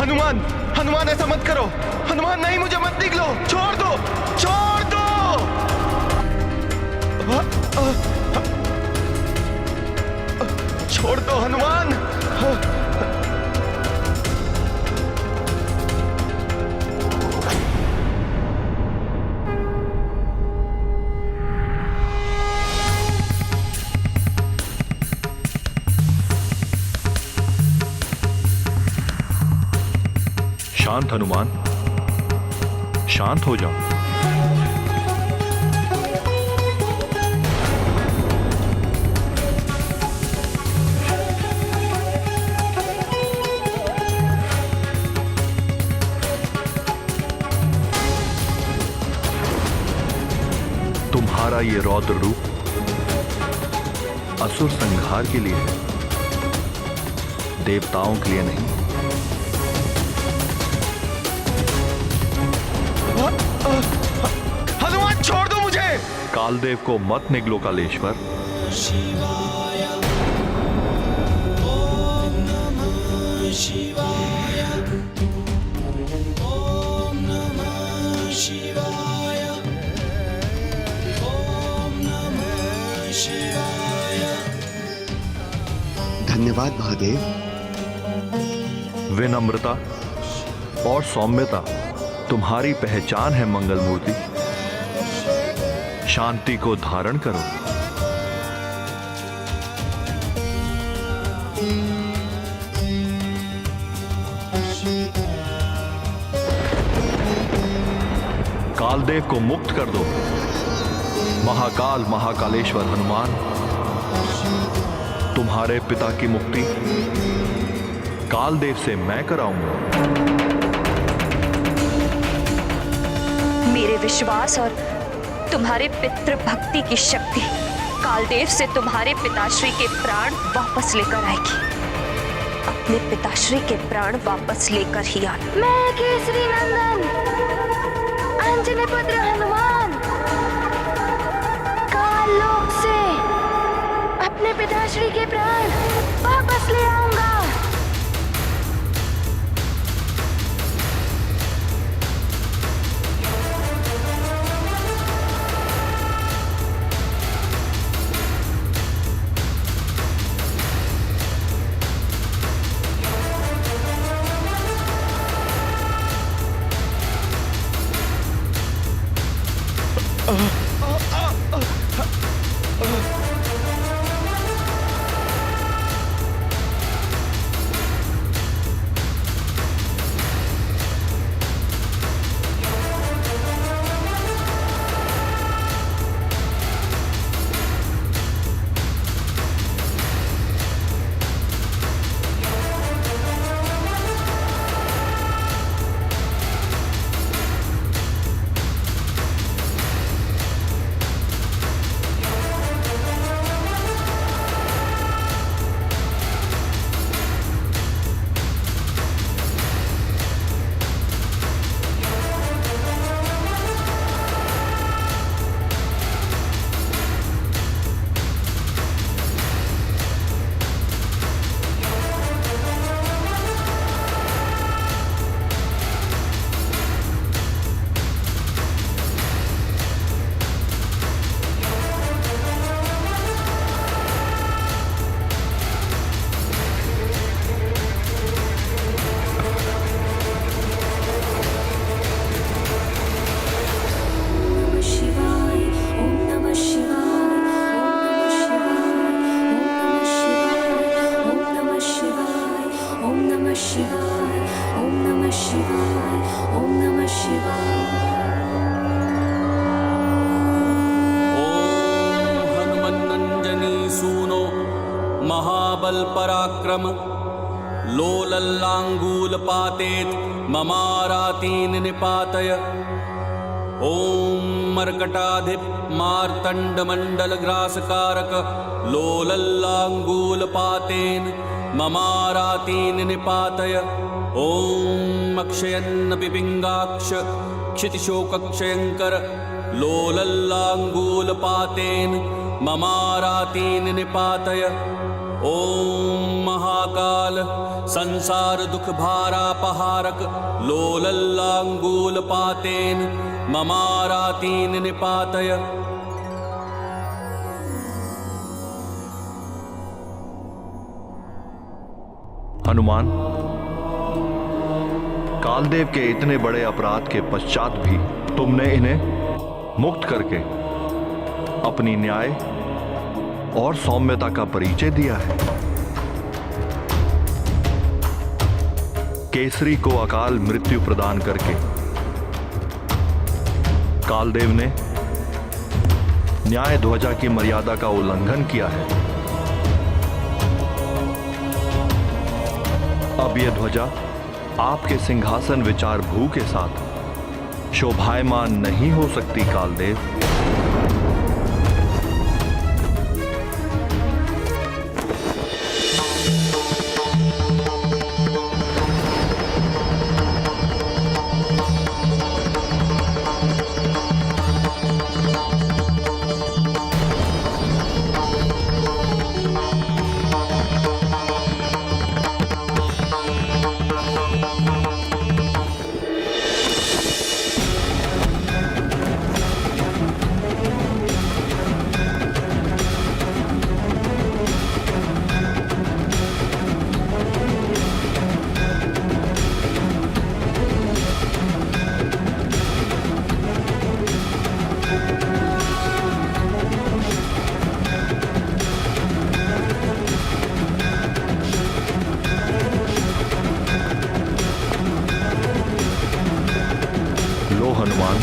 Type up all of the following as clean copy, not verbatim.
हनुमान, हनुमान ऐसा मत करो। हनुमान नहीं, मुझे मत निकलो, छोड़ दो, छोड़ दो। छोड़ दो हनुमान। शांत हनुमान, शांत हो जाओ। तुम्हारा ये रौद्र रूप असुर संहार के लिए है, देवताओं के लिए नहीं। हनुमान छोड़ दो मुझे। कालदेव को मत निगलो कालेश्वर। शिवाय ओम नमः शिवाय ओम नमः शिवाय ओम नमः शिवाय। धन्यवाद महादेव। विनम्रता और सौम्यता तुम्हारी पहचान है मंगल मूर्ति। शांति को धारण करो। कालदेव को मुक्त कर दो। महाकाल महाकालेश्वर हनुमान, तुम्हारे पिता की मुक्ति कालदेव से मैं कराऊंगा। मेरे विश्वास और तुम्हारे पितृभक्ति की शक्ति कालदेव से तुम्हारे पिताश्री के प्राण वापस लेकर आएगी। अपने पिताश्री के प्राण वापस लेकर ही आना। मैं केसरी नंदन अंजनी पुत्र हनुमान काल लोक से अपने पिताश्री के प्राण वापस ले आऊंगा। महाबल पराक्रम लोलल्लांगूल पातेत ममारातीन निपातय। ओम मर्कटाधिप मार्तंड मंडल ग्रासकारक लोलल्लांगूल पातेन ममारातीन निपातय। ओम अक्षयन्न पिपिंगाक्ष क्षितिशोकक्षयंकर लोलल्लांगूल पातेन ममारातीन निपातय। ॐ महाकाल संसार दुख भारापहारक लोलल्लाङ्गूलपातेन ममारातीन निपातय। हनुमान, कालदेव के इतने बड़े अपराध के पश्चात भी तुमने इन्हें मुक्त करके अपनी न्याय और सौम्यता का परिचय दिया है। केसरी को अकाल मृत्यु प्रदान करके कालदेव ने न्याय ध्वजा की मर्यादा का उल्लंघन किया है। अब यह ध्वजा आपके सिंहासन विचार भू के साथ शोभायमान नहीं हो सकती कालदेव। लो हनुमान,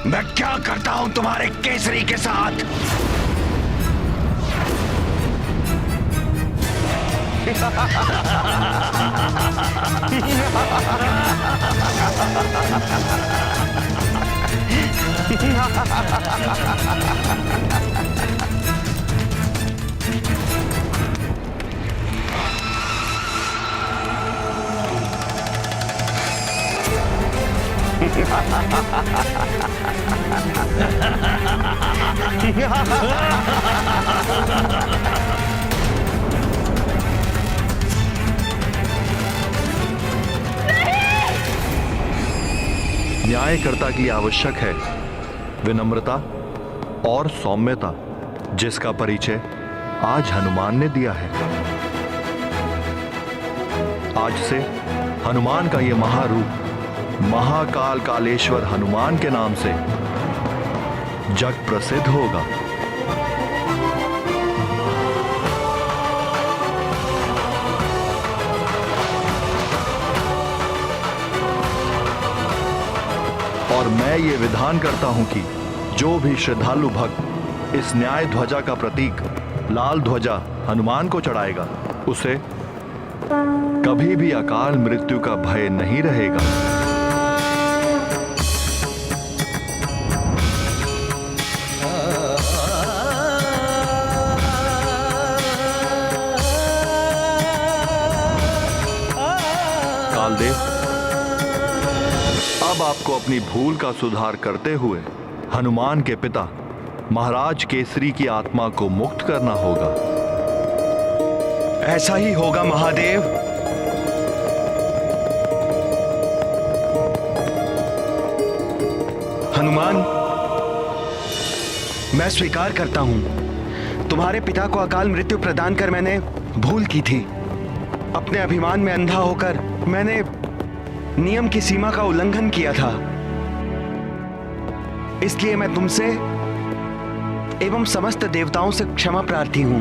मैं क्या करता हूं तुम्हारे केसरी के साथ। न्यायकर्ता की आवश्यक है विनम्रता और सौम्यता, जिसका परिचय आज हनुमान ने दिया है। आज से हनुमान का यह महारूप महाकाल कालेश्वर हनुमान के नाम से जग प्रसिद्ध होगा। और मैं ये विधान करता हूं कि जो भी श्रद्धालु भक्त इस न्याय ध्वजा का प्रतीक लाल ध्वजा हनुमान को चढ़ाएगा, उसे कभी भी अकाल मृत्यु का भय नहीं रहेगा। कालदेव, अब आपको अपनी भूल का सुधार करते हुए हनुमान के पिता महाराज केसरी की आत्मा को मुक्त करना होगा। ऐसा ही होगा महादेव। हनुमान, मैं स्वीकार करता हूं तुम्हारे पिता को अकाल मृत्यु प्रदान कर मैंने भूल की थी। अपने अभिमान में अंधा होकर मैंने नियम की सीमा का उल्लंघन किया था। इसलिए मैं तुमसे एवं समस्त देवताओं से क्षमा प्रार्थी हूं।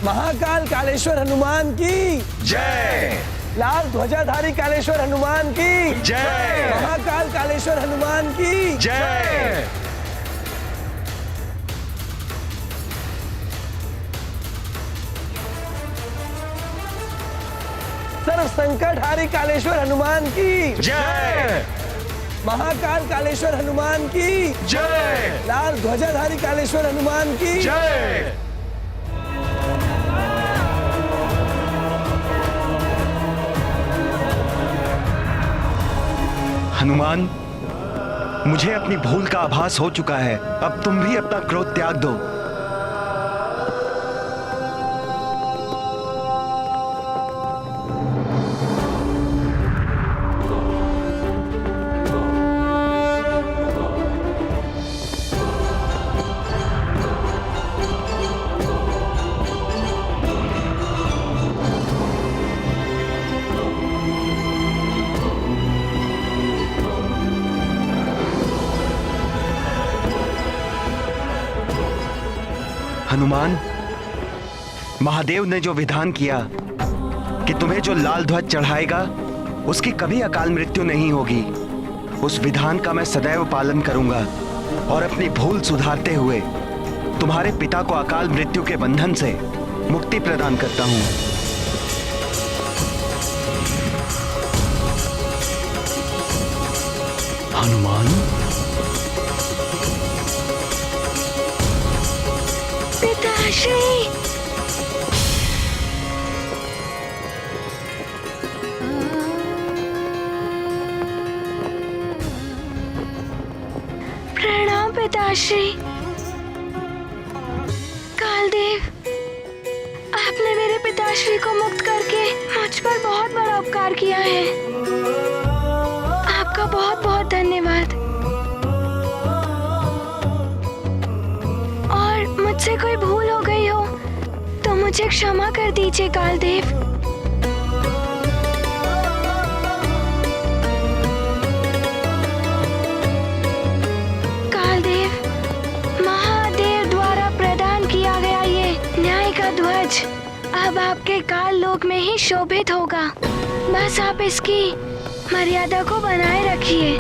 महाकाल कालेश्वर हनुमान की जय। लाल ध्वजाधारी कालेश्वर हनुमान की जय। महाकाल कालेश्वर हनुमान की जय। सर्व संकटहारी कालेश्वर हनुमान की जय। महाकाल कालेश्वर हनुमान की जय। लाल ध्वजाधारी कालेश्वर हनुमान की जय। हनुमान, मुझे अपनी भूल का आभास हो चुका है। अब तुम भी अपना क्रोध त्याग दो। हनुमान, महादेव ने जो विधान किया कि तुम्हें जो लाल ध्वज चढ़ाएगा उसकी कभी अकाल मृत्यु नहीं होगी, उस विधान का मैं सदैव पालन करूंगा और अपनी भूल सुधारते हुए तुम्हारे पिता को अकाल मृत्यु के बंधन से मुक्ति प्रदान करता हूं। हनुमान, पिताश्री, प्रणाम पिताश्री। कालदेव, आपने मेरे पिताश्री को मुक्त करके मुझ पर बहुत बड़ा उपकार किया है। आपका बहुत बहुत धन्यवाद। और मुझसे कोई भूल हो गई हो तो मुझे क्षमा कर दीजिए कालदेव। कालदेव, महादेव द्वारा प्रदान किया गया ये न्याय का ध्वज अब आपके काल लोक में ही शोभित होगा। बस आप इसकी मर्यादा को बनाए रखिए।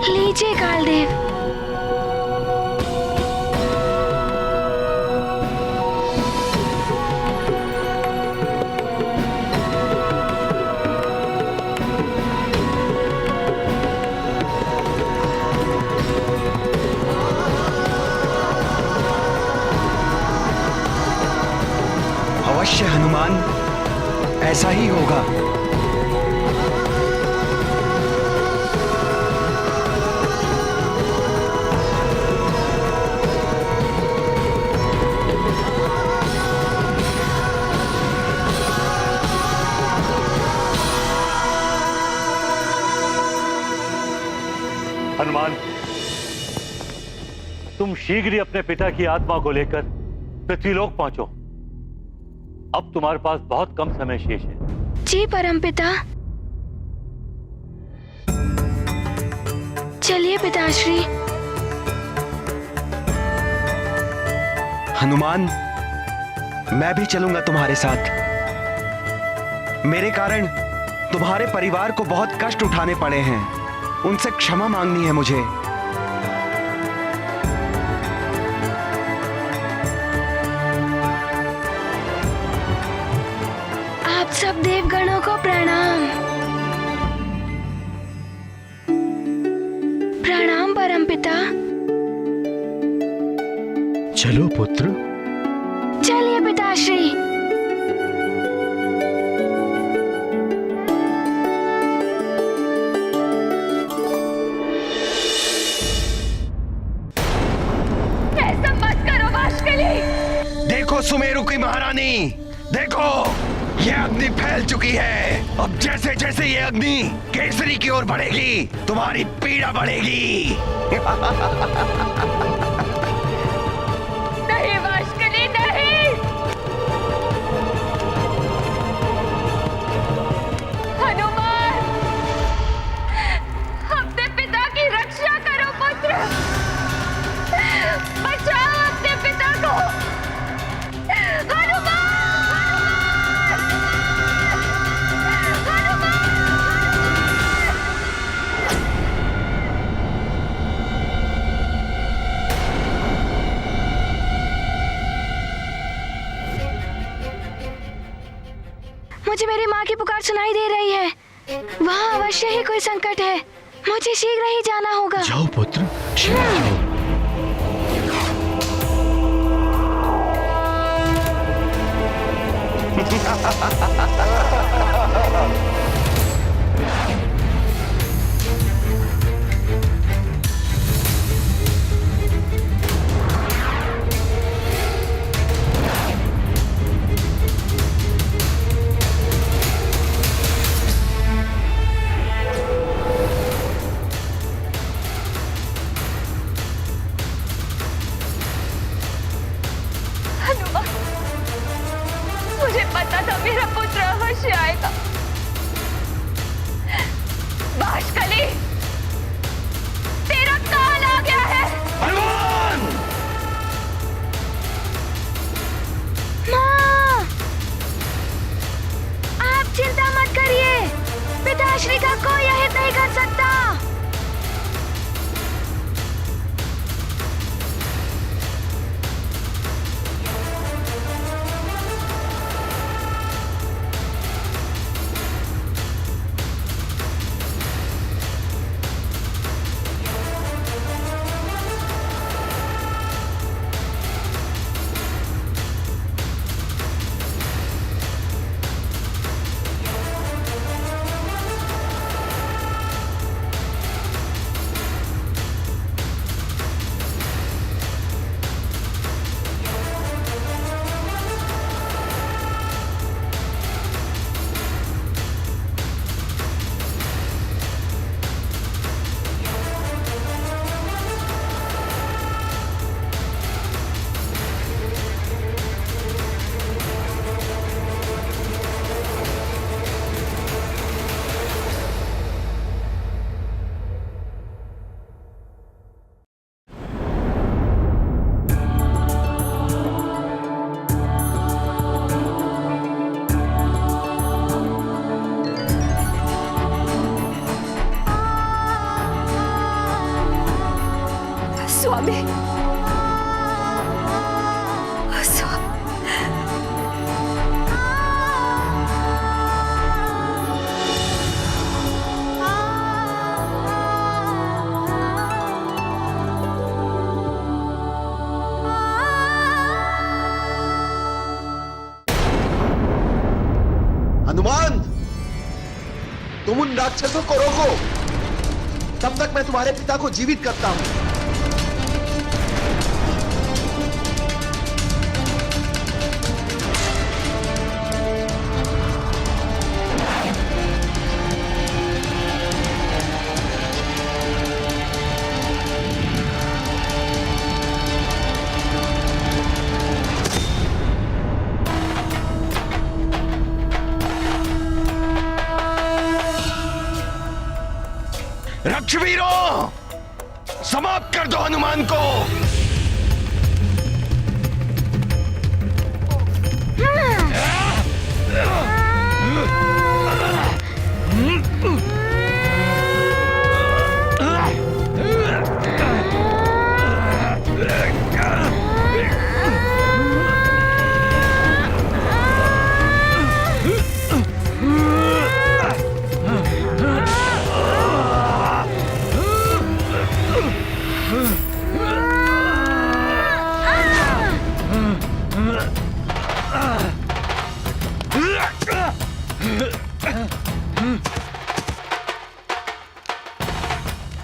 लीजिए कालदेव। अवश्य हनुमान, ऐसा ही होगा। हनुमान, तुम शीघ्र ही अपने पिता की आत्मा को लेकर पृथ्वीलोक पहुंचो। अब तुम्हारे पास बहुत कम समय शेष है। जी परमपिता। चलिए पिताश्री। हनुमान, मैं भी चलूंगा तुम्हारे साथ। मेरे कारण तुम्हारे परिवार को बहुत कष्ट उठाने पड़े हैं, उनसे क्षमा मांगनी है मुझे। आप सब देवगणों को प्रणाम। प्रणाम परमपिता। चलो पुत्र। चलिए पिताश्री। ऐसा मत करो वाशकली। देखो सुमेरु की महारानी, देखो ये अग्नि फैल चुकी है। अब जैसे जैसे ये अग्नि केसरी की ओर बढ़ेगी तुम्हारी पीड़ा बढ़ेगी। नहीं वाशकली, नहीं। हनुमान, अपने पिता की रक्षा करो पुत्र। बचाओ अपने पिता को। मुझे मेरी माँ की पुकार सुनाई दे रही है। वहाँ अवश्य ही कोई संकट है। मुझे शीघ्र ही जाना होगा। जाओ पुत्र, शीघ्र जाओ। हनुमान, मुझे पता था मेरा पुत्र अवश्य आएगा। बाष्कली, तेरा काल आ गया है। हनुमान! माँ, आप चिंता मत करिए। पिताश्री का कोई अहित नहीं कर सकता। स्वामी, हनुमान, तुम उन राक्षसों को रोको। तब तक मैं तुम्हारे पिता को जीवित करता हूं। रक्षवीरों, समाप्त कर दो हनुमान को।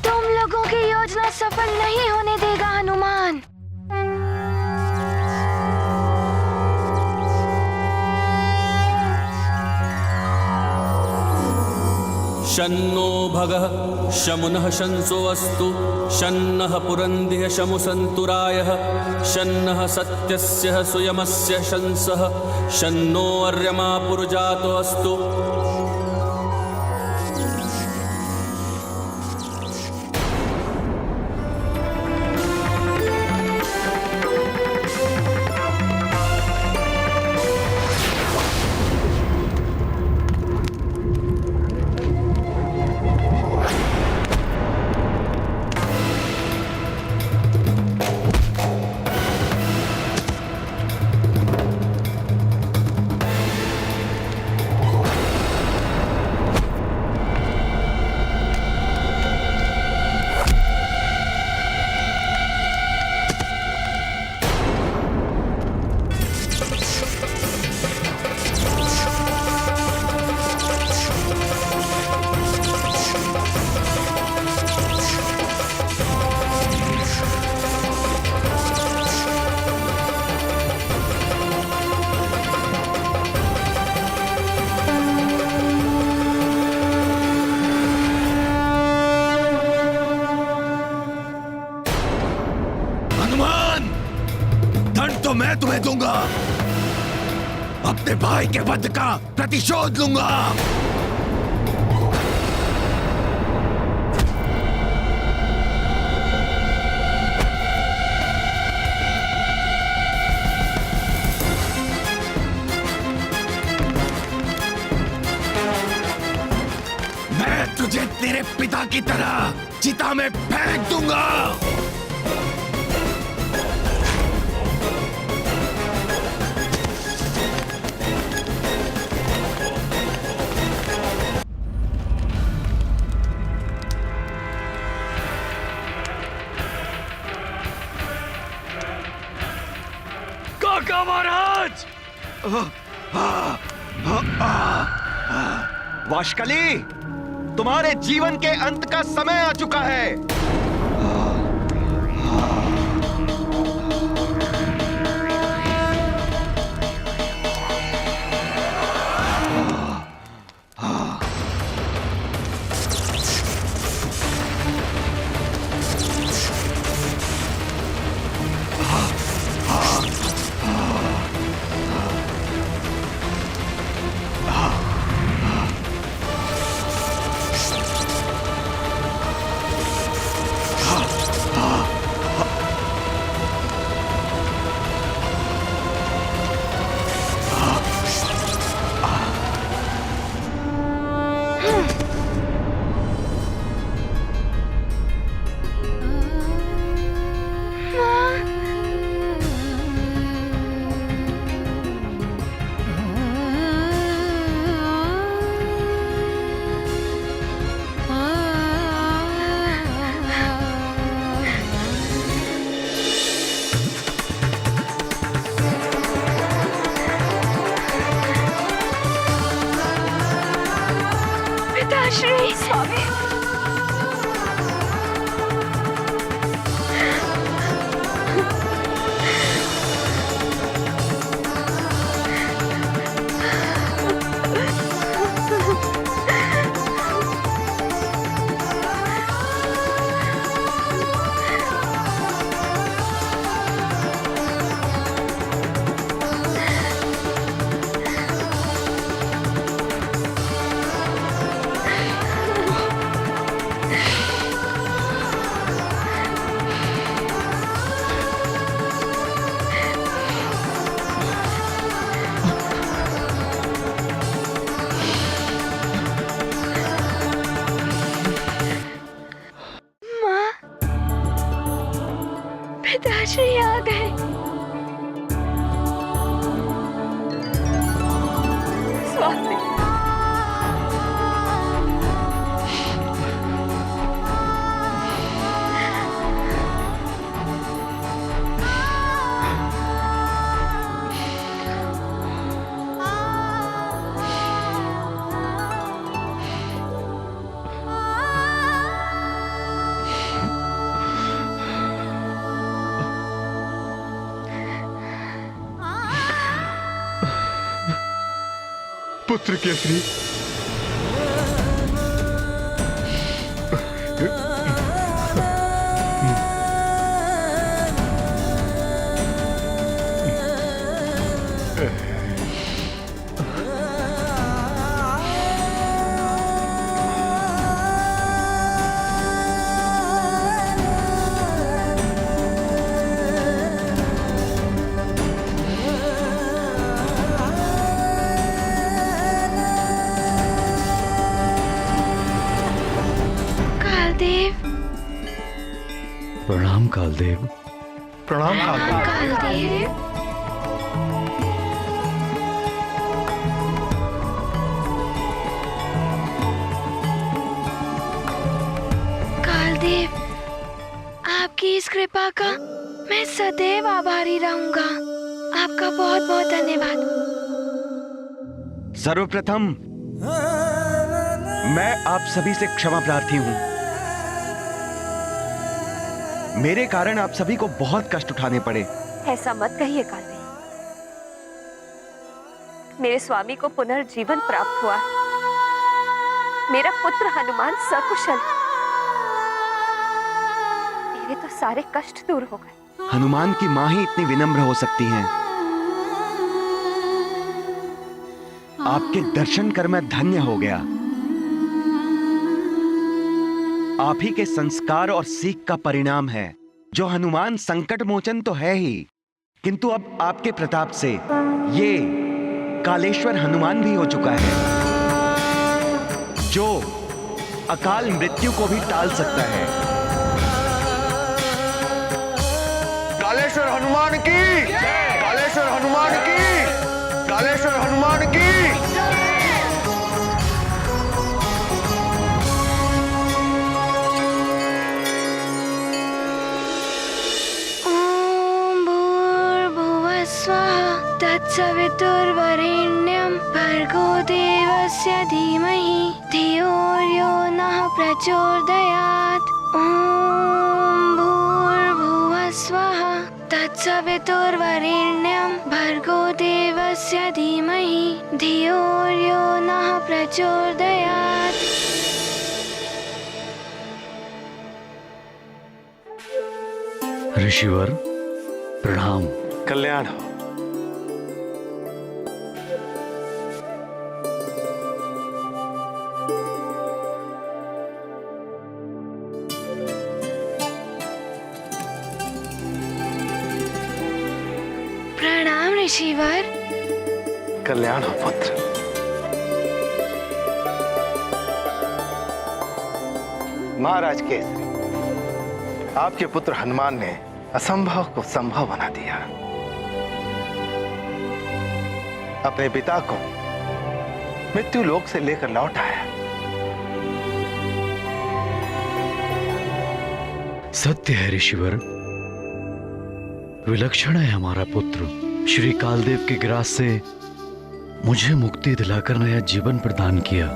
तुम लोगों की योजना सफल नहीं होने देगा हनुमान। शन्नो भगः शमुनः शंसो अस्तु शन्नः पुरंदिः शमु सन्तुरायः शन्नः सत्यस्य सुयमस्य शंसः शन्नो अर्यमा पुरुजातो अस्तु। अपने भाई के वध का प्रतिशोध लूंगा। मैं तुझे तेरे पिता की तरह चिता में फेंक दूंगा। काका महाराज! वाशकली, तुम्हारे जीवन के अंत का समय आ चुका है। पिताश्री, स्वामी। पिताश्री आ गए। स्वामी, पुत्र केसरी, प्रणाम कालदेव। प्रणाम कालदेव। कालदेव। कालदेव, आपकी इस कृपा का मैं सदैव आभारी रहूंगा। आपका बहुत बहुत धन्यवाद। सर्वप्रथम मैं आप सभी से क्षमा प्रार्थी हूं। मेरे कारण आप सभी को बहुत कष्ट उठाने पड़े। ऐसा मत कहिए कालदेव। मेरे स्वामी को पुनर्जीवन प्राप्त हुआ। मेरा पुत्र हनुमान सकुशल। मेरे तो सारे कष्ट दूर हो गए। हनुमान की मां ही इतनी विनम्र हो सकती हैं। आपके दर्शन कर मैं धन्य हो गया। आप ही के संस्कार और सीख का परिणाम है। जो हनुमान संकट मोचन तो है ही, किंतु अब आपके प्रताप से ये कालेश्वर हनुमान भी हो चुका है, जो अकाल मृत्यु को भी टाल सकता है। कालेश्वर हनुमान की, कालेश्वर हनुमान की, कालेश्वर हनुमान की। ओम भूर्भुवः स्वः तत्सवितुर्वरेण्यं भर्गो देवस्य धीमहि धियो यो नः प्रचोदयात्। ओम भूर्भुवः स्वः तत्सवितुर्वरेण्यं भर्गो देवस्य धीमहि धियो यो नः प्रचोदयात्। ऋषिवर प्रणाम। कल्याण हो। प्रणाम ऋषिवर। कल्याण हो पुत्र। महाराज केसरी, आपके पुत्र हनुमान ने असंभव को संभव बना दिया। अपने पिता को मृत्यु लोक से लेकर लौट आया। सत्य है ऋषिवर, विलक्षण है हमारा पुत्र। श्री कालदेव के ग्रास से मुझे मुक्ति दिलाकर नया जीवन प्रदान किया।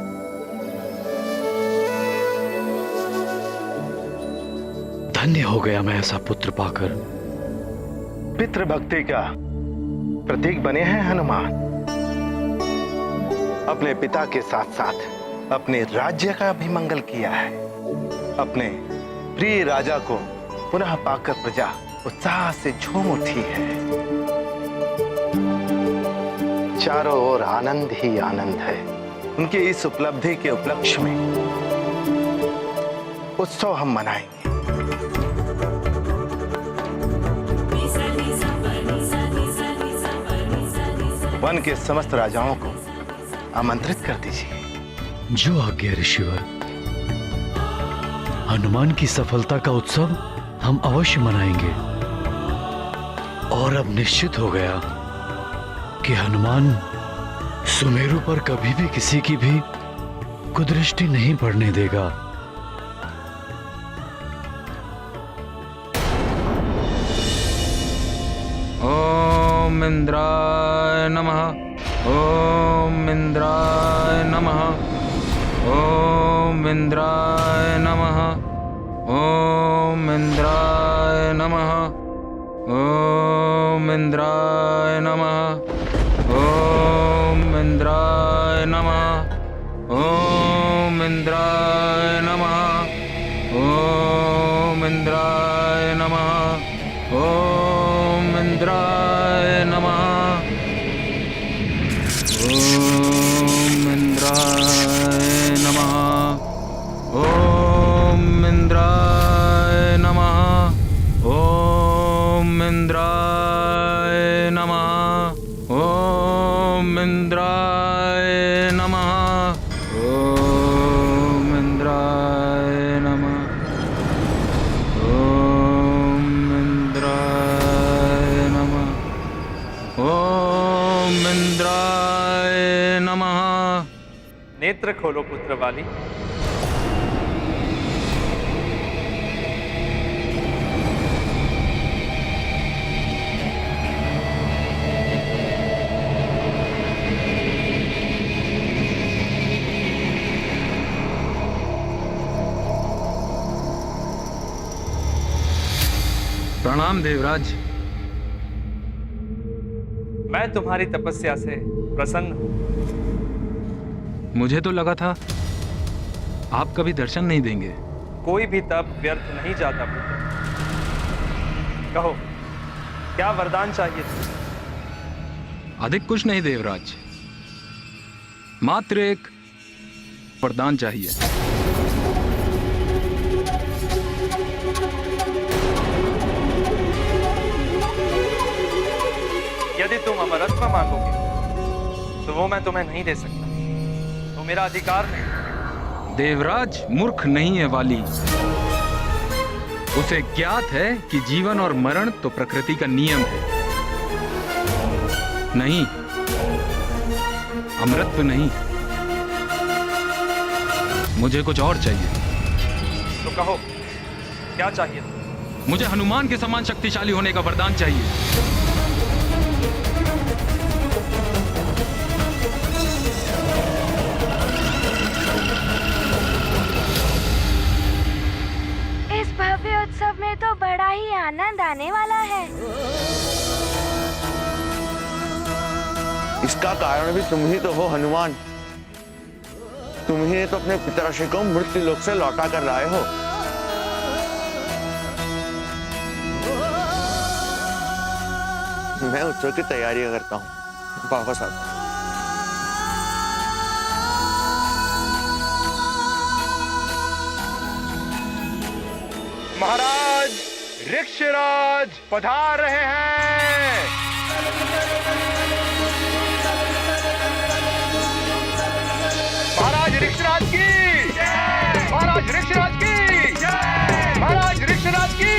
धन्य हो गया मैं ऐसा पुत्र पाकर। पितृभक्ति का प्रतीक बने हैं हनुमान। अपने पिता के साथ साथ अपने राज्य का भी मंगल किया है। अपने प्रिय राजा को पुनः पाकर प्रजा उत्साह से झूम उठी है। चारों ओर आनंद ही आनंद है। उनकी इस उपलब्धि के उपलक्ष्य में उत्सव हम मनाएंगे। वन के समस्त राजाओं को आमंत्रित कर दीजिए। जो आज्ञा ऋषिवर। हनुमान की सफलता का उत्सव हम अवश्य मनाएंगे। और अब निश्चित हो गया कि हनुमान सुमेरु पर कभी भी किसी की भी कुदृष्टि नहीं पड़ने देगा। ओम इंद्राय नमः। ओम इंद्राय नमः। ओम इंद्राय नमः। ओम इंद्राय नमः। ओम इंद्राय नमः। ओम इंद्राय नमः। ओम इंद्राय नमः। ओम इंद्राय नमः। ओम इंद्राय नमः। ओम इंद्राय नमः। ओम इंद्राय नमः। ओम इंद्राय नमः। ओम इंद्राय नमः। ओम इंद्राय नमः। ओम इंद्राय नमः। ओम इंद्राय नमः। नेत्र खोलो पुत्र वाली। प्रणाम देवराज। मैं तुम्हारी तपस्या से प्रसन्न हूं। मुझे तो लगा था आप कभी दर्शन नहीं देंगे। कोई भी तप व्यर्थ नहीं जाता पुत्र। कहो, क्या वरदान चाहिए तुम्हें? अधिक कुछ नहीं देवराज, मात्र एक वरदान चाहिए। यदि तुम अमरत्व मांगोगे तो वो मैं तुम्हें नहीं दे सकता, वो मेरा अधिकार नहीं। देवराज मूर्ख नहीं है वाली, उसे ज्ञात है कि जीवन और मरण तो प्रकृति का नियम है। नहीं, अमृतत्व नहीं, मुझे कुछ और चाहिए। तो कहो क्या चाहिए? मुझे हनुमान के समान शक्तिशाली होने का वरदान चाहिए। इस भव्य उत्सव में तो बड़ा ही आनंद आने वाला है। इसका कारण भी तुम ही तो हो हनुमान। तुम ही तो अपने पितराशि को मृत्यु लोक से लौटा कर लाए हो। मैं उत्सव की तैयारियां करता हूँ, वापस आता हूँ। महाराज ऋक्षराज पधार रहे हैं। महाराज ऋक्षराज की, महाराज ऋक्षराज की, महाराज ऋक्षराज की,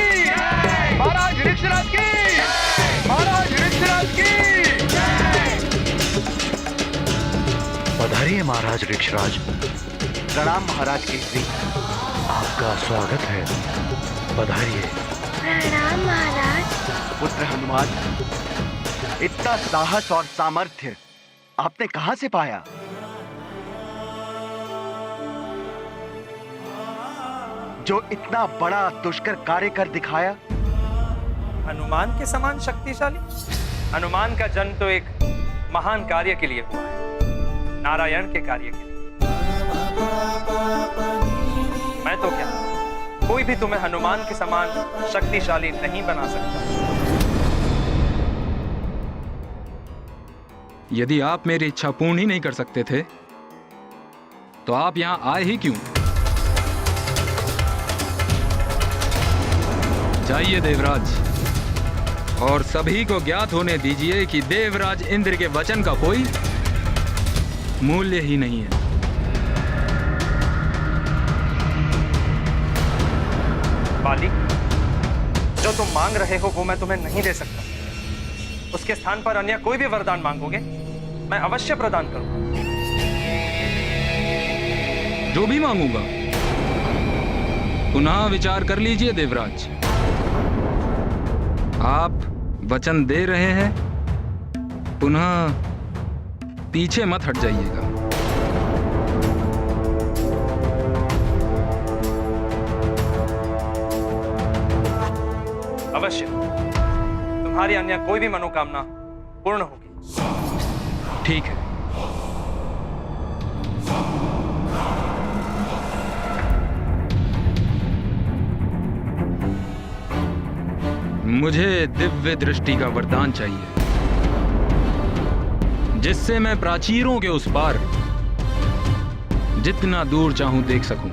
महाराज ऋक्षराज की, महाराज ऋक्षराज की। पधारिए महाराज ऋक्षराज। प्रणाम महाराज केसरी। आपका स्वागत है, पधारिए। प्रणाम महाराज। पुत्र हनुमान, इतना साहस और सामर्थ्य आपने कहां से पाया? जो इतना बड़ा दुष्कर कार्य कर दिखाया। हनुमान के समान शक्तिशाली? हनुमान का जन्म तो एक महान कार्य के लिए हुआ है, नारायण के कार्य के लिए। मैं तो क्या, कोई भी तुम्हें हनुमान के समान शक्तिशाली नहीं बना सकता। यदि आप मेरी इच्छा पूर्ण ही नहीं कर सकते थे तो आप यहां आए ही क्यों? जाइए देवराज, और सभी को ज्ञात होने दीजिए कि देवराज इंद्र के वचन का कोई मूल्य ही नहीं है। बाली, जो तुम मांग रहे हो वो मैं तुम्हें नहीं दे सकता। उसके स्थान पर अन्य कोई भी वरदान मांगोगे मैं अवश्य प्रदान करूंगा। जो भी मांगूंगा पुनः विचार कर लीजिए देवराज। आप वचन दे रहे हैं, पुनः पीछे मत हट जाइएगा। अवश्य तुम्हारी अन्य कोई भी मनोकामना पूर्ण होगी। ठीक है। मुझे दिव्य दृष्टि का वरदान चाहिए, जिससे मैं प्राचीरों के उस पार जितना दूर चाहूं देख सकूं।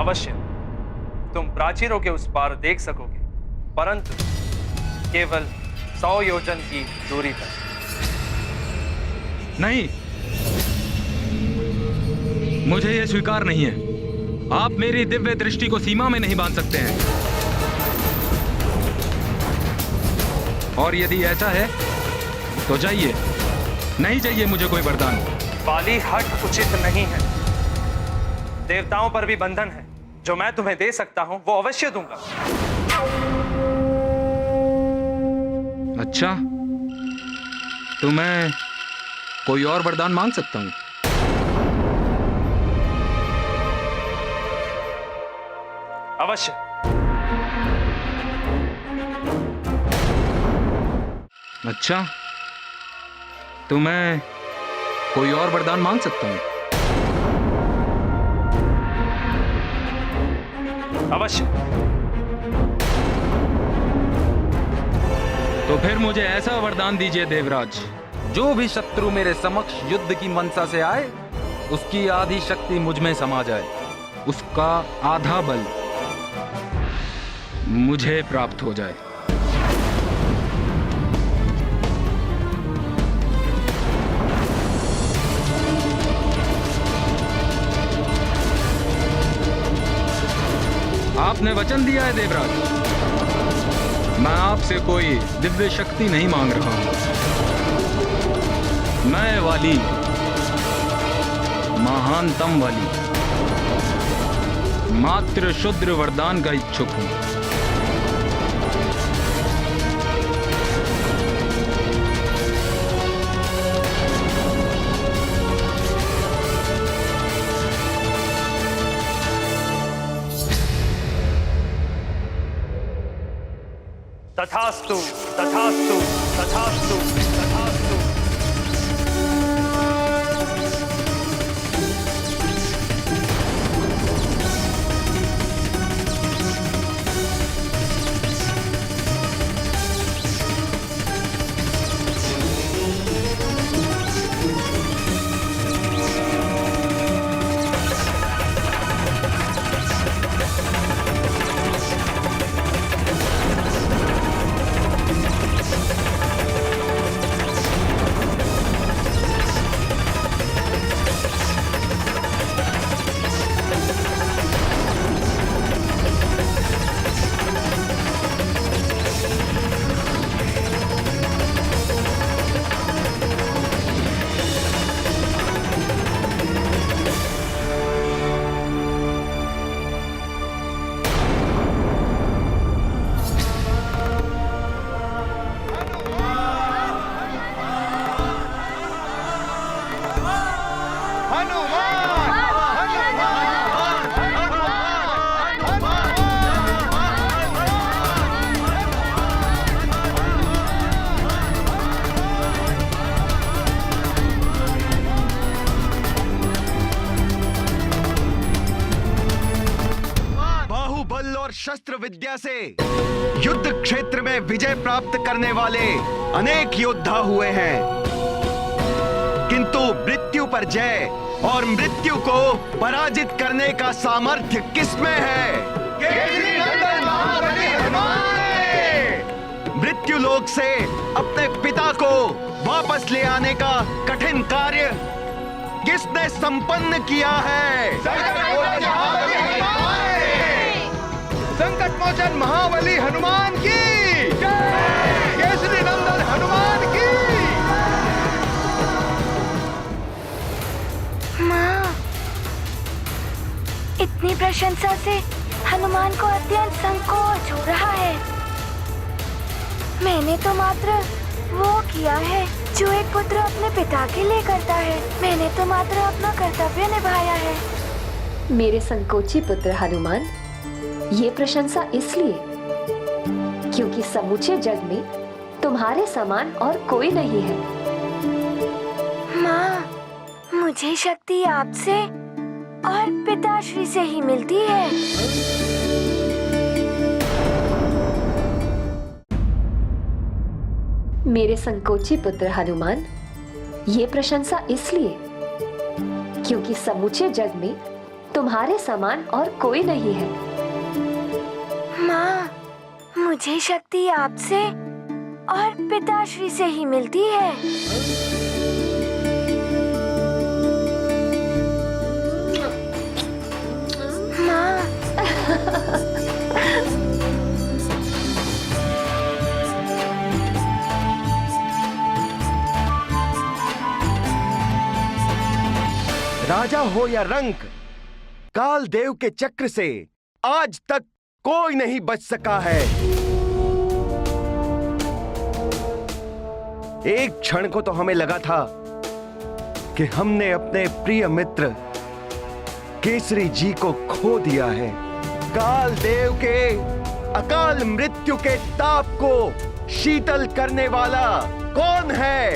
अवश्य तुम प्राचीरों के उस पार देख सकोगे, परंतु केवल 100 योजन की दूरी तक। नहीं, मुझे यह स्वीकार नहीं है। आप मेरी दिव्य दृष्टि को सीमा में नहीं बांध सकते हैं। और यदि ऐसा है तो जाइए, नहीं चाहिए मुझे कोई वरदान। बाली, हट उचित नहीं है। देवताओं पर भी बंधन है, जो मैं तुम्हें दे सकता हूं वो अवश्य दूंगा। अच्छा, तो मैं कोई और वरदान मांग सकता हूं? अवश्य। अच्छा, तो मैं कोई और वरदान मांग सकता हूं? अवश्य। तो फिर मुझे ऐसा वरदान दीजिए देवराज, जो भी शत्रु मेरे समक्ष युद्ध की मनसा से आए, उसकी आधी शक्ति मुझ में समा जाए, उसका आधा बल मुझे प्राप्त हो जाए। आपने वचन दिया है देवराज, मैं आपसे कोई दिव्य शक्ति नहीं मांग रहा हूं। मैं वाली, महानतम वाली, मात्र शुद्र वरदान का इच्छुक हूं। तथास्तु तथास्तु तथास्तु तथास्तु। शस्त्र विद्या से युद्ध क्षेत्र में विजय प्राप्त करने वाले अनेक योद्धा हुए हैं, किंतु मृत्यु पर जय और मृत्यु को पराजित करने का सामर्थ्य किसमें है? केसरी नंदन महाबली हनुमान ने मृत्यु लोक से अपने पिता को वापस ले आने का कठिन कार्य किसने संपन्न किया है? संकट मोचन महाबली हनुमान की जय! केसरी नंदन हनुमान की। माँ, इतनी प्रशंसा से हनुमान को अत्यंत संकोच हो रहा है। मैंने तो मात्र वो किया है जो एक पुत्र अपने पिता के लिए करता है। मैंने तो मात्र अपना कर्तव्य निभाया है। मेरे संकोची पुत्र हनुमान, ये प्रशंसा इसलिए क्योंकि समूचे जग में तुम्हारे समान और कोई नहीं है। माँ, मुझे शक्ति आपसे और पिताश्री से ही मिलती है। मेरे संकोची पुत्र हनुमान, ये प्रशंसा इसलिए क्योंकि समूचे जग में तुम्हारे समान और कोई नहीं है। माँ, मुझे शक्ति आपसे और पिताश्री से ही मिलती है। माँ, राजा हो या रंक, काल देव के चक्र से आज तक कोई नहीं बच सका है। एक क्षण को तो हमें लगा था कि हमने अपने प्रिय मित्र केसरी जी को खो दिया है। काल देव के अकाल मृत्यु के ताप को शीतल करने वाला कौन है?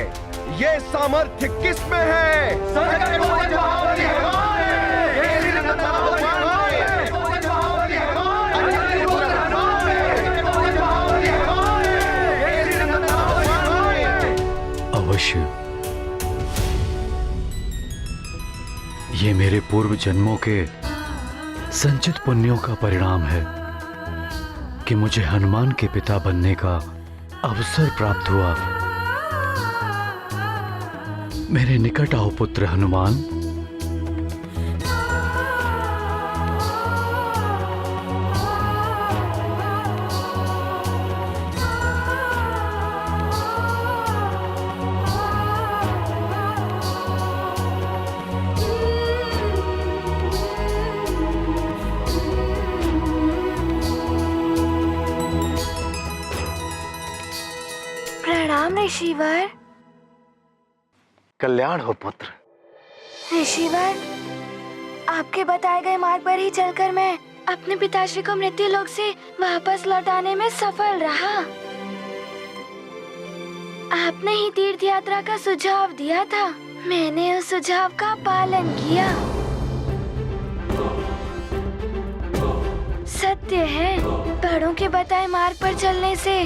ये सामर्थ्य किसमें है? संकट मोचन महाबली हनुमान है। केसरी नंदन महाबली हनुमान है। केसरी नंदन दृश्य ये मेरे पूर्व जन्मों के संचित पुण्यों का परिणाम है कि मुझे हनुमान के पिता बनने का अवसर प्राप्त हुआ। मेरे निकट आओ पुत्र हनुमान। प्रणाम ऋषिवर। कल्याण हो पुत्र। ऋषिवर, आपके बताए गए मार्ग पर ही चलकर मैं अपने पिताश्री को मृत्यु लोक से वापस लौटाने में सफल रहा। आपने ही तीर्थ यात्रा का सुझाव दिया था, मैंने उस सुझाव का पालन किया। सत्य है, बड़ों के बताए मार्ग पर चलने से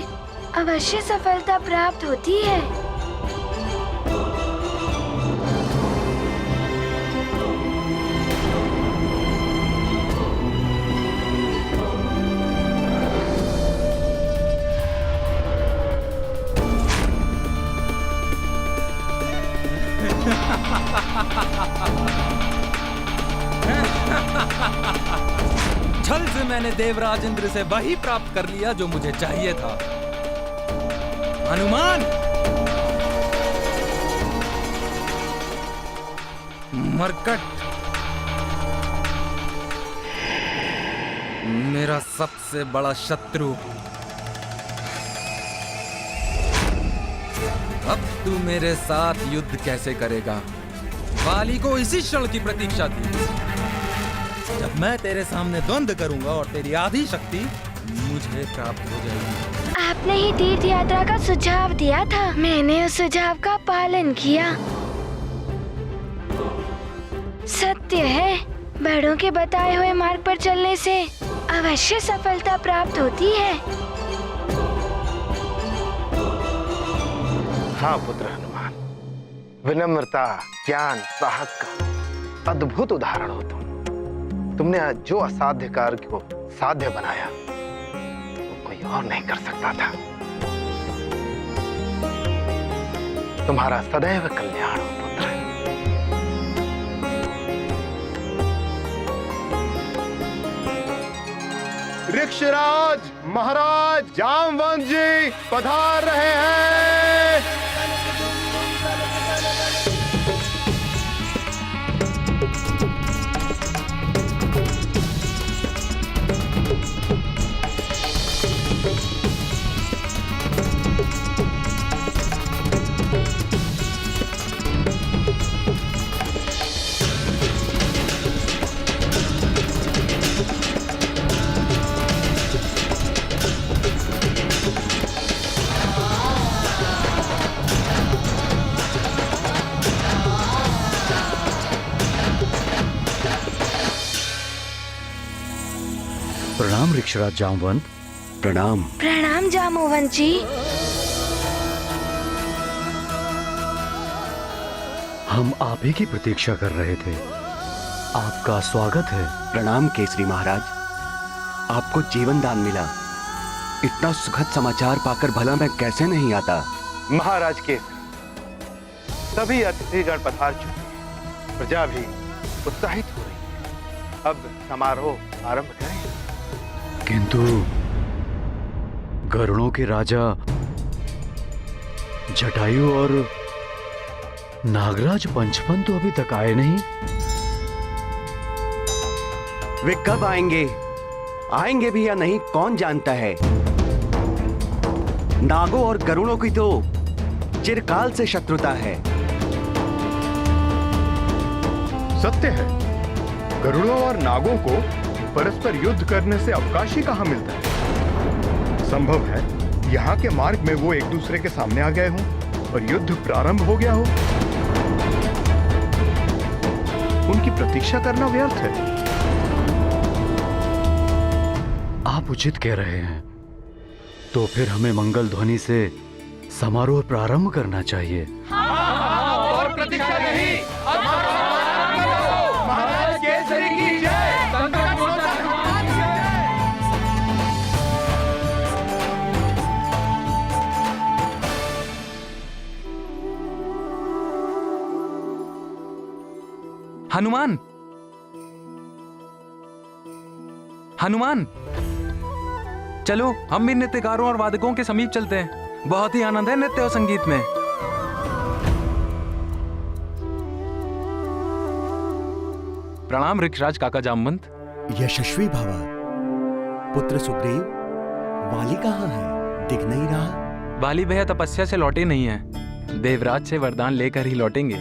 अवश्य सफलता प्राप्त होती है। छल से मैंने देवराज इंद्र से वही प्राप्त कर लिया जो मुझे चाहिए था। हनुमान, मरकट मेरा सबसे बड़ा शत्रु। अब तू मेरे साथ युद्ध कैसे करेगा? बाली को इसी क्षण की प्रतीक्षा थी जब मैं तेरे सामने द्वंद्व करूंगा और तेरी आधी शक्ति मुझे प्राप्त हो जाएगी। आपने ही तीर्थ यात्रा का सुझाव दिया था, मैंने उस सुझाव का पालन किया। सत्य है, बड़ों के बताए हुए मार्ग पर चलने से अवश्य सफलता प्राप्त होती है। हाँ पुत्र हनुमान, विनम्रता, ज्ञान, साहस का अद्भुत उदाहरण हो तुमने आज जो असाध्य कार्य को साध्य बनाया वो कोई और नहीं कर सकता था। तुम्हारा सदैव कल्याण हो पुत्र। ऋक्षराज महाराज जामवंत जी पधार रहे हैं। प्रणाम ऋक्षराज जामवंत। प्रणाम। प्रणाम जामवंत जी। हम आप ही की प्रतीक्षा कर रहे थे, आपका स्वागत है। प्रणाम केसरी महाराज, आपको जीवन दान मिला। इतना सुखद समाचार पाकर भला मैं कैसे नहीं आता। महाराज के सभी अतिथिगण पधार चुके हैं, प्रजा भी उत्साहित हो रही है। अब समारोह आरंभ करें। किंतु गरुड़ों के राजा जटायु और नागराज पंचपन तो अभी तक आए नहीं। वे कब आएंगे? आएंगे भी या नहीं कौन जानता है। नागों और गरुड़ों की तो चिरकाल से शत्रुता है। सत्य है, गरुड़ों और नागों को परस्पर युद्ध करने से अवकाश ही कहां मिलता है। संभव है यहाँ के मार्ग में वो एक दूसरे के सामने आ गए हों और युद्ध प्रारंभ हो गया हो। उनकी प्रतीक्षा करना व्यर्थ है। आप उचित कह रहे हैं। तो फिर हमें मंगल ध्वनि से समारोह प्रारंभ करना चाहिए। और प्रतीक्षा नहीं, महाराज केसरी की जय। हनुमान, हनुमान, चलो हम भी नृत्यकारों और वादकों के समीप चलते हैं। बहुत ही आनंद है नृत्य और संगीत में। प्रणाम ऋक्षराज काका जामवंत। यशस्वी भव। पुत्र सुग्रीव, वाली कहाँ है? दिख नहीं रहा। बाली भैया तपस्या से लौटे नहीं हैं। देवराज से वरदान लेकर ही लौटेंगे।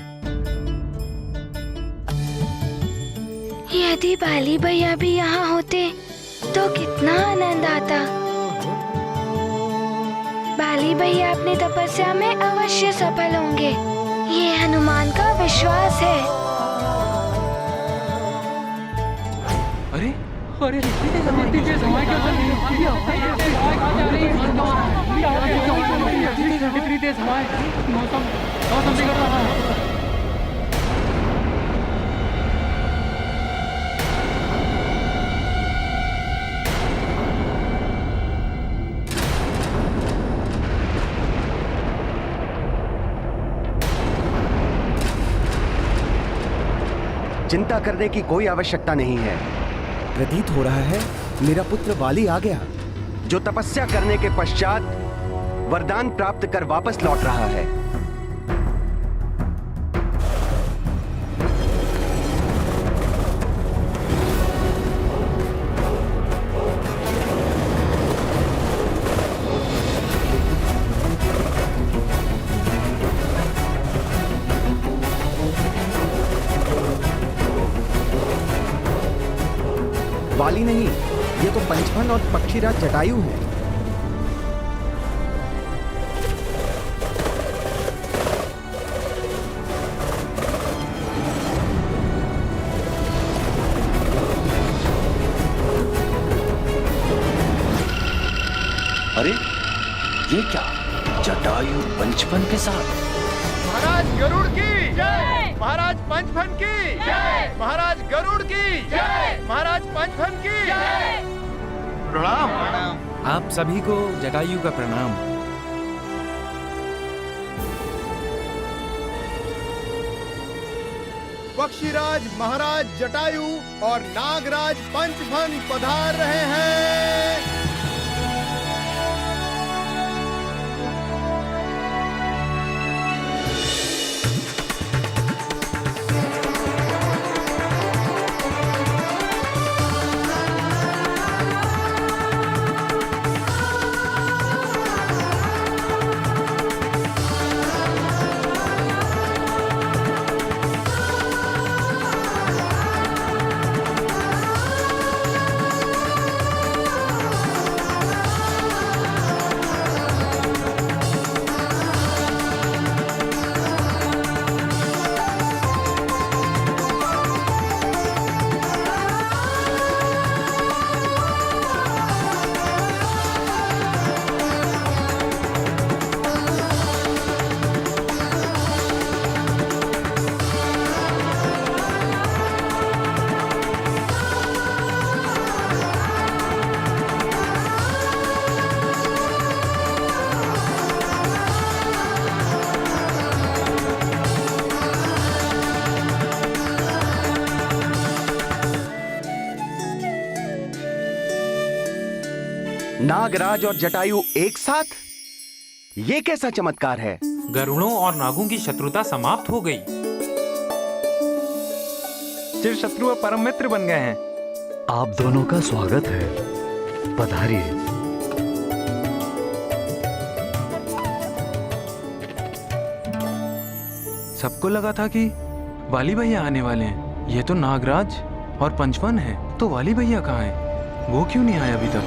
यदि बाली भैया भी यहाँ होते तो कितना आनंद आता। बाली भैया अपनी तपस्या में अवश्य सफल होंगे, ये हनुमान का विश्वास है। अरे अरे मौसम बिगड़ रहा है। चिंता करने की कोई आवश्यकता नहीं है। प्रतीत हो रहा है मेरा पुत्र वाली आ गया, जो तपस्या करने के पश्चात वरदान प्राप्त कर वापस लौट रहा है। वाली नहीं, ये तो पंचफन और पक्षीराज जटायु है। अरे ये क्या? जटायु पंचफन के साथ? महाराज गरुड़ की जय। महाराज पंचफन की जय। महाराज गरुड़ की जय। महाराज पंचफन की जय। प्रणाम। आप सभी को जटायु का प्रणाम। पक्षीराज महाराज जटायु और नागराज पंचफन पधार रहे हैं। नागराज और जटायु एक साथ? ये कैसा चमत्कार है? गरुड़ों और नागों की शत्रुता समाप्त हो गई। चिर शत्रु और परम मित्र बन गए हैं। आप दोनों का स्वागत है, पधारिए। सबको लगा था कि वाली भैया आने वाले हैं। ये तो नागराज और पंचफन है, तो वाली भैया कहाँ है? वो क्यों नहीं आया अभी तक?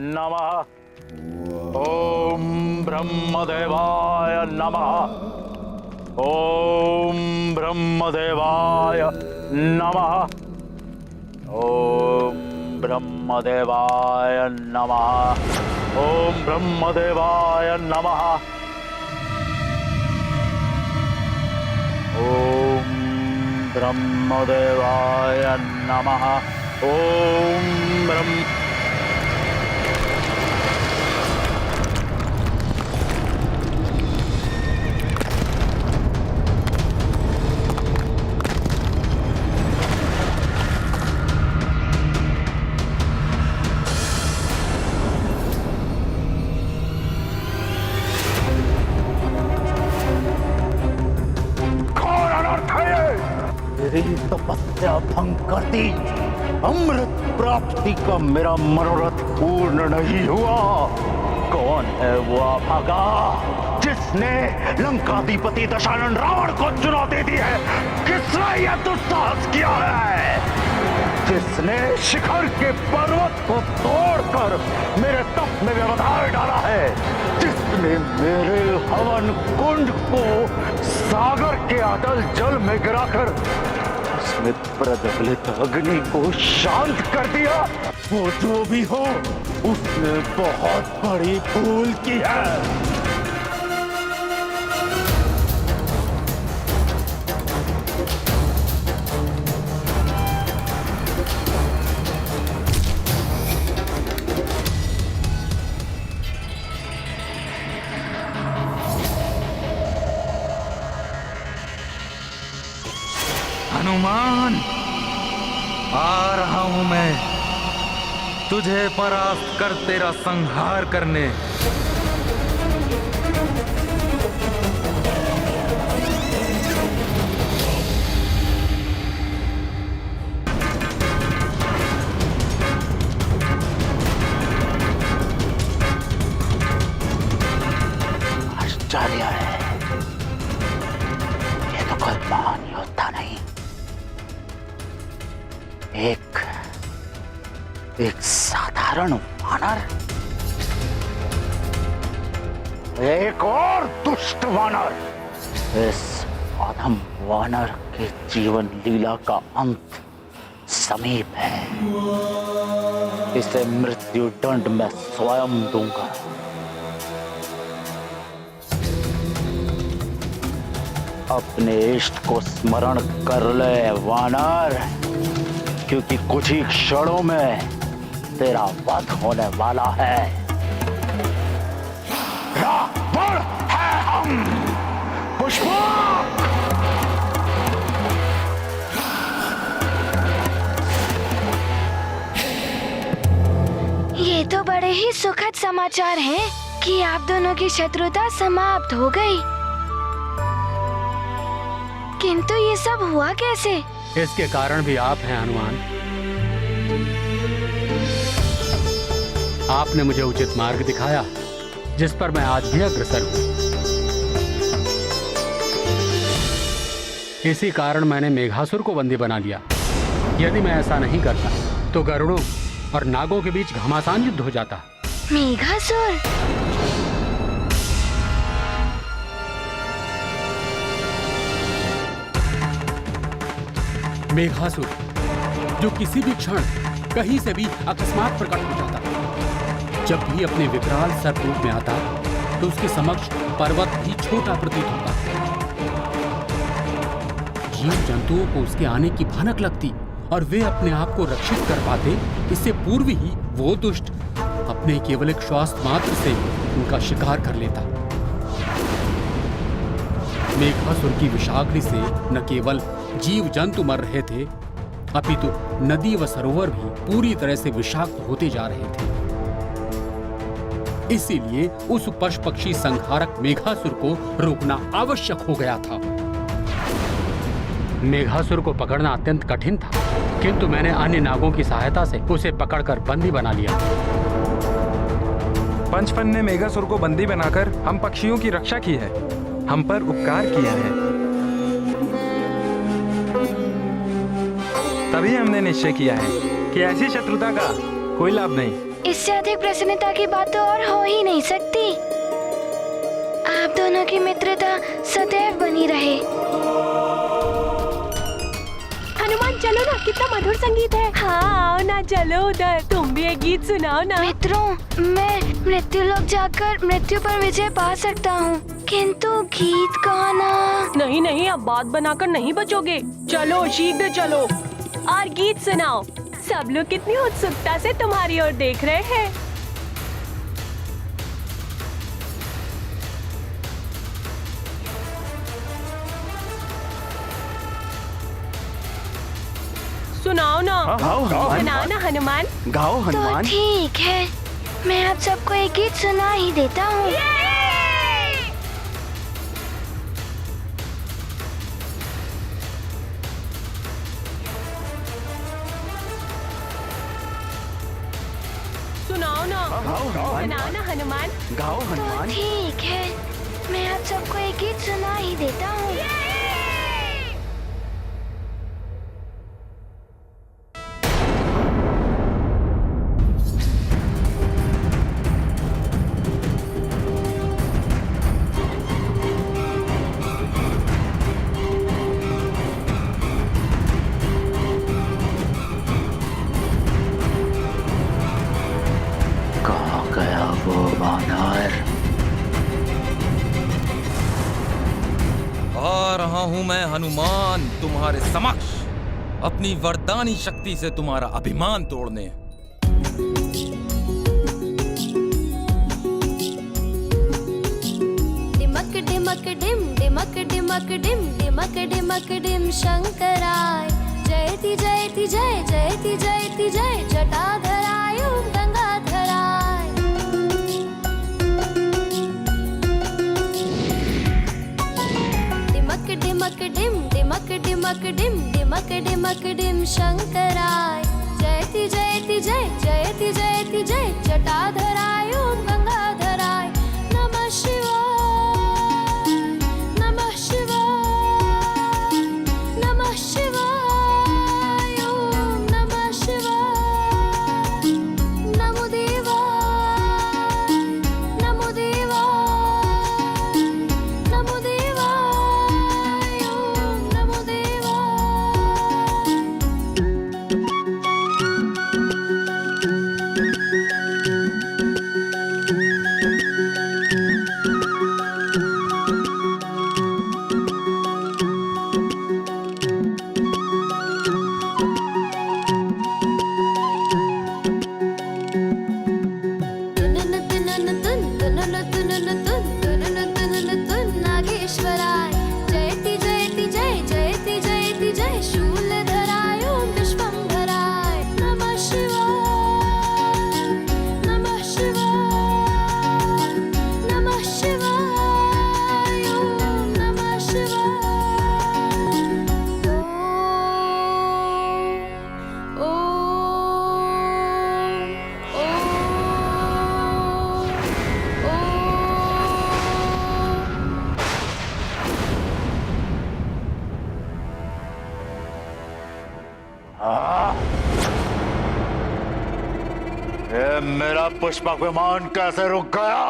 नमः। ओम ब्रह्मदेवाय नमः। ओम ब्रह्मदेवाय नमः। ओम ब्रह्मदेवाय नमः। ओम ब्रह्मदेवाय नमः। ओम ब्रह्मदेवाय नमः। ओम ब्रह्म मेरी तपस्या भंग कर दी। अमृत प्राप्ति का मेरा मनोरथ पूर्ण नहीं हुआ। कौन है वो अभागा जिसने लंकाधिपति दशानन रावण को चुनौती दी है? किसने यह दुस्साहस किया है? जिसने शिखर के पर्वत को तोड़कर मेरे तप में व्यवधान डाला है? जिसने मेरे हवन कुंड को सागर के अटल जल में गिराकर उसमें प्रज्वलित अग्नि को शांत कर दिया? वो जो भी हो, उसने बहुत बड़ी भूल की है। हनुमान, आ रहा हूं मैं तुझे परास्त कर तेरा संहार करने। आश्चर्य है, ये तो कोई महान योद्धा नहीं, एक साधारण वानर, एक और दुष्ट वानर। इस अधम वानर के जीवन लीला का अंत समीप है। इसे मृत्यु दंड मैं स्वयं दूंगा। अपने इष्ट को स्मरण कर ले वानर, क्योंकि कुछ ही क्षणों में तेरा वध होने वाला है। रावण है हम। पुष्पक! ये तो बड़े ही सुखद समाचार हैं कि आप दोनों की शत्रुता समाप्त हो गई। किंतु ये सब हुआ कैसे? इसके कारण भी आप हैं हनुमान। आपने मुझे उचित मार्ग दिखाया, जिस पर मैं आज भी अग्रसर हूं। इसी कारण मैंने मेघासुर को बंदी बना लिया। यदि मैं ऐसा नहीं करता तो गरुड़ों और नागों के बीच घमासान युद्ध हो जाता। मेघासुर? मेघासुर, जो किसी भी क्षण कहीं से भी अकस्मात प्रकट हो जाता। जब भी अपने विकराल सर्प रूप में आता तो उसके समक्ष पर्वत भी छोटा प्रतीत होता। जीव जंतुओं को उसके आने की भनक लगती और वे अपने आप को रक्षित कर पाते। इससे पूर्व ही वो दुष्ट अपने केवल एक श्वास मात्र से उनका शिकार कर लेता। मेघासुर की विषाग्नि से न केवल जीव जंतु मर रहे थे, अपितु नदी व सरोवर भी पूरी तरह से विषाक्त होते जा रहे थे। इसीलिए उस पशु पक्षी संहारक मेघासुर को रोकना आवश्यक हो गया था। मेघासुर को पकड़ना अत्यंत कठिन था, किंतु मैंने अन्य नागों की सहायता से उसे पकड़कर बंदी बना लिया। पंचफन ने मेघासुर को बंदी बनाकर हम पक्षियों की रक्षा की है, हम पर उपकार किया है। तभी हमने निश्चय किया है कि ऐसी शत्रुता का कोई लाभ नहीं। इससे अधिक प्रसन्नता की बात तो और हो ही नहीं सकती। आप दोनों की मित्रता सदैव बनी रहे। हनुमान चलो ना, कितना मधुर संगीत है। हाँ आओ ना, चलो उधर, तुम भी एक गीत सुनाओ ना। मित्रों, मैं मृत्यु लोक जाकर मृत्यु पर विजय पा सकता हूँ, किंतु गीत गाना। नहीं नहीं, अब बात बनाकर नहीं बचोगे। चलो शीघ्र चलो और गीत सुनाओ। सब लोग कितनी उत्सुकता से तुम्हारी ओर देख रहे हैं। सुनाओ ना, सुनाओ ना हनुमान। गाओ तो हनुमान। ठीक है, मैं आप सबको एक गीत सुना ही देता हूँ। सुनाओ ना, सुनाओ ना हनुमान। गाओ तो हनुमान। ठीक है, मैं आप सबको एक गीत सुना ही देता हूँ। कहाँ गया वो वानर? आ रहा हूँ मैं हनुमान तुम्हारे समक्ष, अपनी वरदानी शक्ति से तुम्हारा अभिमान तोड़ने। डिमक डिमक डिम, डिमक डिमक डिम, डिमक डिमक डिम शंकराय। जयति जयति जय, जयति जयति जय, जटाधराय ओम गंगाधराय। डिमक डिमक डिम, डिमक डिमक डिम, डिमक डिमक डिम शंकराय। जयति जयति जय, जयति जयति जय, जटाधराय ओम गंगाधराय। नमः शिवाय, नमः शिवाय, नमः शिवाय ओम नमः शिवाय। नमो देवाय, नमो देवाय, नमो देवाय ओम नमो देवाय। नागेश्वराय। जयति जयति जय, जयति जयति जय, शूलधराय ओम विश्वंभराय। नमः शिवाय, नमः शिवाय, नमः शिवाय ओम नमः शिवाय। ओम ये मेरा पुष्पक विमान कैसे रुक गया?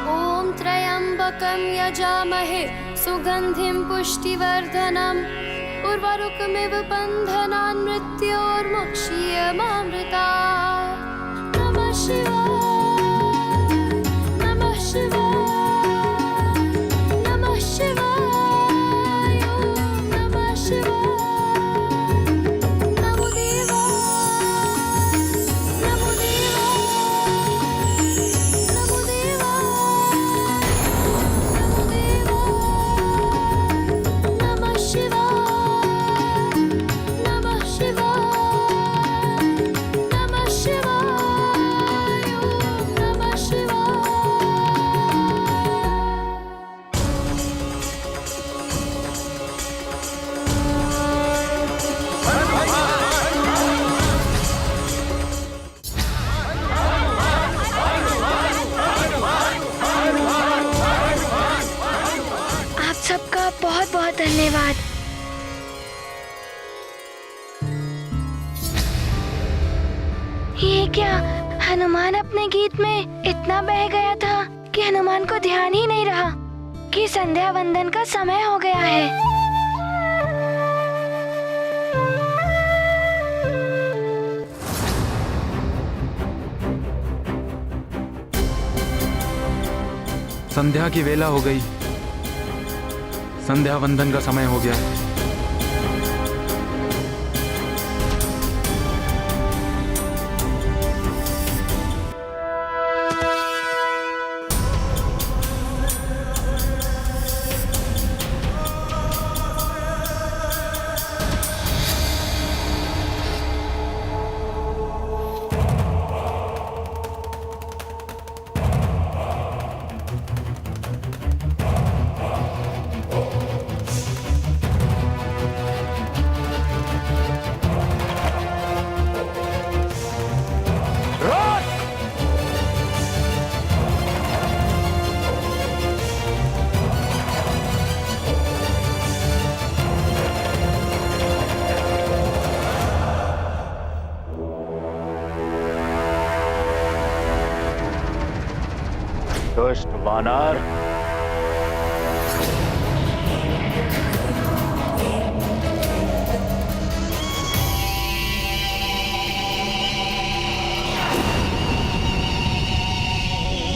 ॐ त्र्यम्बकं यजामहे सुगन्धिं पुष्टिवर्धनम् उर्वारुकमिव बन्धनान् मृत्योर्मुक्षीयमामृतात्। नमः शिवाय, नमः शिवाय, नमः शिवाय ॐ नमः शिवाय। नमो देवाय, नमो देवाय, नमो देवाय, नमो देवाय। नमः शिवाय, नमः शिवाय, नमः शिवाय ॐ नमः शिवाय। आप सबका बहुत बहुत धन्यवाद। ये क्या? हनुमान अपने गीत में इतना बह गया था कि हनुमान को ध्यान ही नहीं रहा कि संध्या वंदन का समय हो गया है। संध्या की वेला हो गई, संध्या वंदन का समय हो गया। दुष्ट वानर,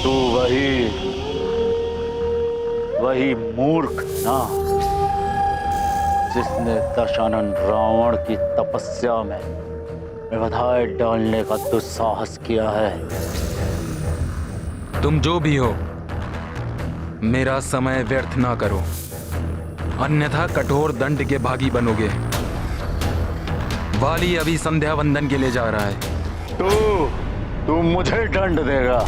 तू वही मूर्ख ना जिसने दशानन रावण की तपस्या में व्यवधाय डालने का दुस्साहस किया है। तुम जो भी हो, मेरा समय व्यर्थ ना करो, अन्यथा कठोर दंड के भागी बनोगे। वाली अभी संध्या वंदन के लिए जा रहा है। तू मुझे दंड देगा?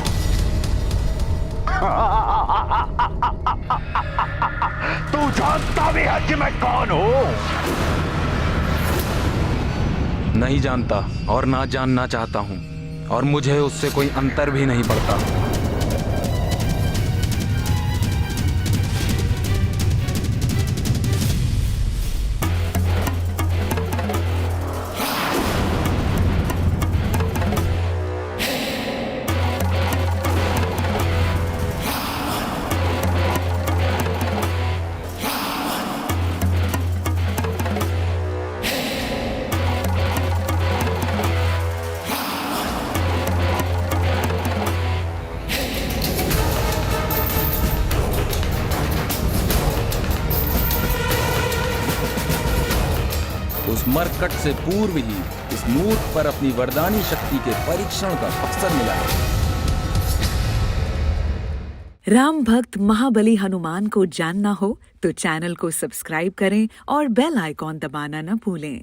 तू जानता भी है कि मैं कौन हूं? नहीं जानता और ना जानना चाहता हूं, और मुझे उससे कोई अंतर भी नहीं पड़ता। उस मरकट से पूर्व ही इस मूर्ख पर अपनी वरदानी शक्ति के परीक्षण का अवसर मिला है। राम भक्त महाबली हनुमान को जानना हो तो चैनल को सब्सक्राइब करें और बेल आइकॉन दबाना न भूलें।